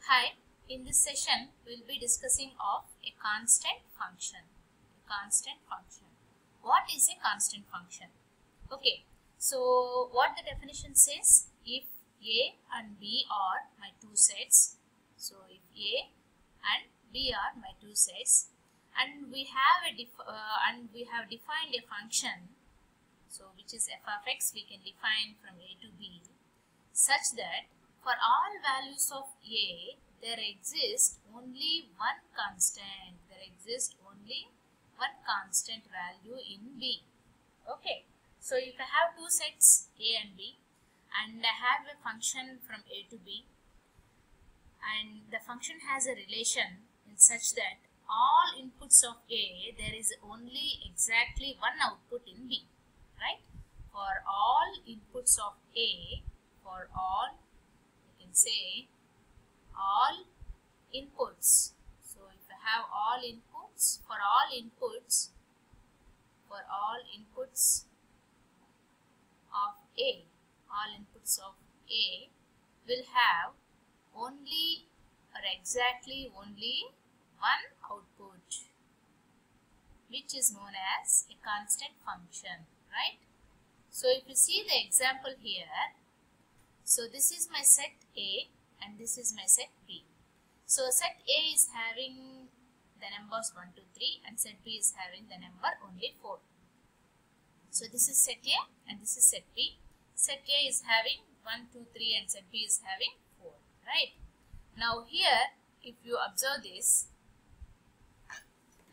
Hi, in this session we will be discussing of a constant function. What is a constant function? Okay, so what the definition says, if A and B are my two sets, so if A and B are my two sets, and we have defined a function, so which is f of x, we can define from A to B, such that for all values of A, there exists only one constant. Value in B. Okay. So if I have two sets A and B, and I have a function from A to B, and the function has a relation in such that all inputs of A, there is only exactly one output in B, right? For all inputs of A, for all, you can say all inputs. So if I have all inputs, for all inputs of A, will have only or exactly only one output, which is known as a constant function, right? So if you see the example here, so this is my set A and this is my set B. So set A is having the numbers 1, 2, 3 and set B is having the number only 4. So this is set A and this is set B. Set A is having 1, 2, 3 and set B is having 4, right? Now here, if you observe this,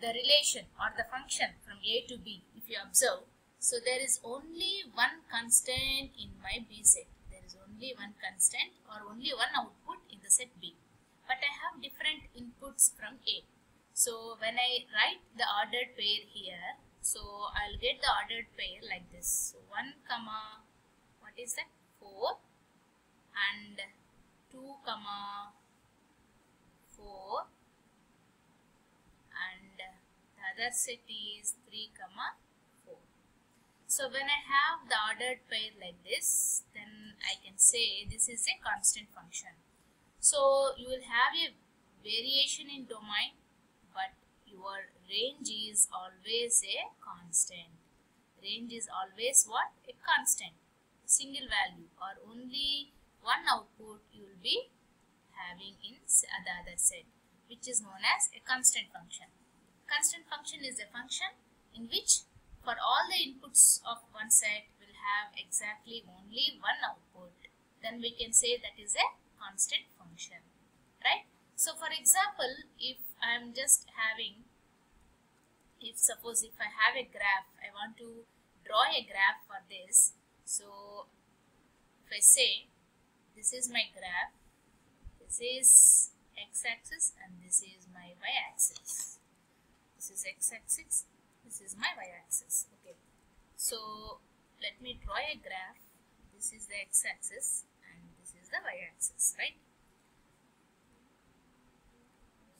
the relation or the function from A to B, if you observe, so there is only one constant in my B set. There is only one constant or only one output in the set B. But I have different inputs from A. So when I write the ordered pair here, so I'll get the ordered pair like this. So 1 comma, what is that? 4 and 2 comma 4 and the other set is 3 comma 4. So when I have the ordered pair like this, then I can say this is a constant function. So you will have a variation in domain, but your range is always a constant. Range is always what? A constant. Single value or only one output you will be having in the other set, which is known as a constant function. Constant function is a function in which for all the inputs of one set will have exactly only one output. Then we can say that is a constant function, right? So for example, if I am just having, suppose if I have a graph, I want to draw a graph for this. So if I say this is my graph, this is x-axis and this is my y-axis. This is x-axis, this is my y-axis. Okay, so let me draw a graph. This is the x-axis and this is the y-axis, right?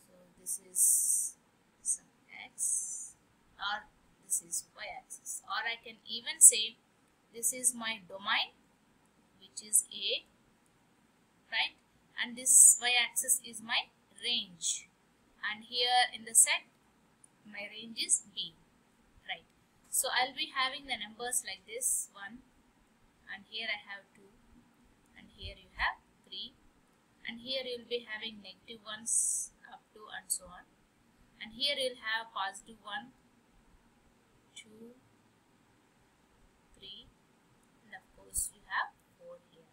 So this is some x or this is y-axis, or I can even say this is my domain, which is A, right? And this y-axis is my range, and here in the set my range is B, right? So I'll be having the numbers like this, 1 and here I have 2 and here you have 3 and here you'll be having negative ones up to and so on, and here you'll have positive 1, 2, 3 and of course you have 4 here.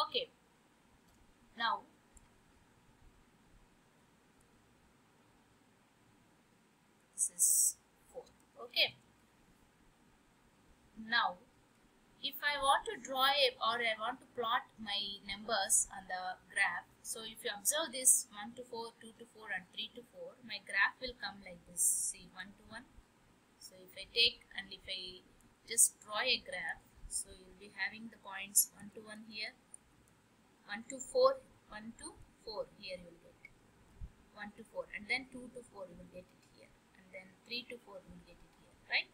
Okay, now this is 4. Okay, now if I want to draw or I want to plot my numbers on the graph, so if you observe this 1 to 4, 2 to 4 and 3 to 4, my graph will come like this. See, 1 to 1. So if I take and if I just draw a graph, so you'll be having the points 1 to 1 here, 1 to 4, 1 to 4 here you will get 1 to 4, and then 2 to 4 you will get it here, and then 3 to 4 you will get it here, right?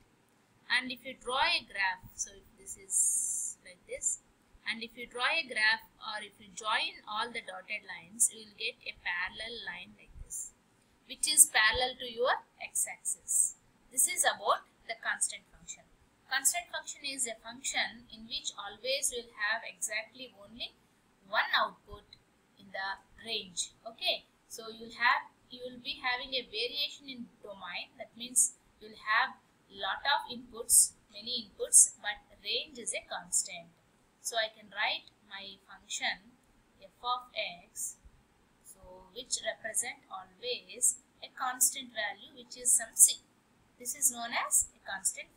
And if you draw a graph, so if this is like this and if you draw a graph or if you join all the dotted lines, you will get a parallel line like this, which is parallel to your x-axis. This is about the constant function. Constant function is a function in which always will have exactly only one output in the range. Okay, so you will be having a variation in domain. That means you will have lot of inputs, many inputs, but range is a constant. So I can write my function f of x, so which represent always a constant value, which is some c. This is known as a constant